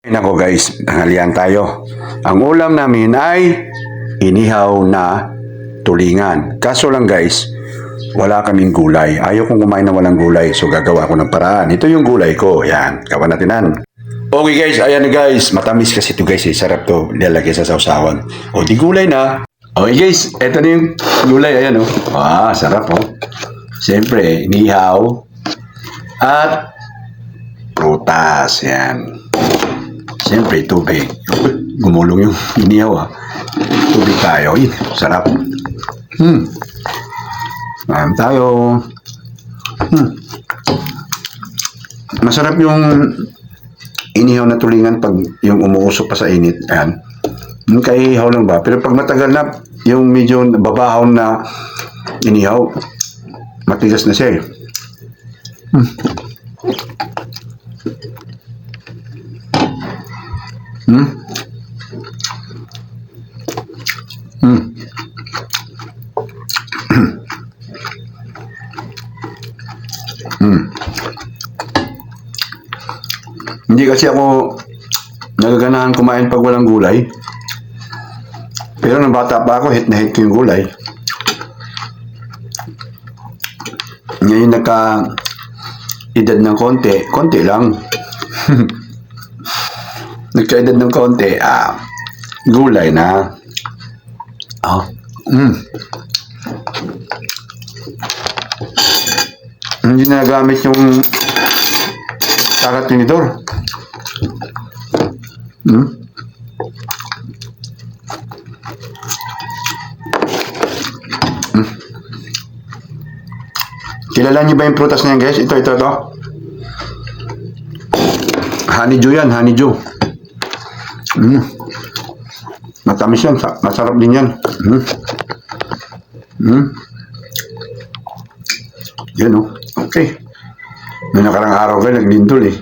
Nako guys, tanghalian tayo. Ang ulam namin ay inihaw na tulingan. Kaso lang guys, wala kaming gulay. Ayaw kong kumain na walang gulay, so gagawa ko ng paraan. Ito yung gulay ko. Yan, kawan natinan. Okay guys, ayan na guys. Matamis kasi ito guys, sarap to. Nilalagay sa sausawan. O di gulay na. Okay guys, ito na yung gulay. Ayan o. Sarap o. Siyempre, inihaw at prutas. Yan. Siyempre, tubig. Gumulong yung inihaw Tubig tayo. Sarap. Maram tayo. Masarap yung inihaw na tulingan pag yung umuusok pa sa init. Ayan. Kaihaw lang ba? Pero pag matagal na, yung medyo babahaw na inihaw, matigas na siya eh. Hindi kasi ako nagaganahan kumain pag walang gulay. Pero nung bata pa ako, hit na hit ko yung gulay. Ngayon nagka-edad ng konti lang. Nagka-edad ng konti, gulay na. Hindi na gamit yung tinidor. Kilala niyo ba yung prutas na yan guys? Ito. Honeydew yan, honeydew. Matamis yan, masarap din yan. Yan o. Okay. May nakarang araw kayo, naglindol eh.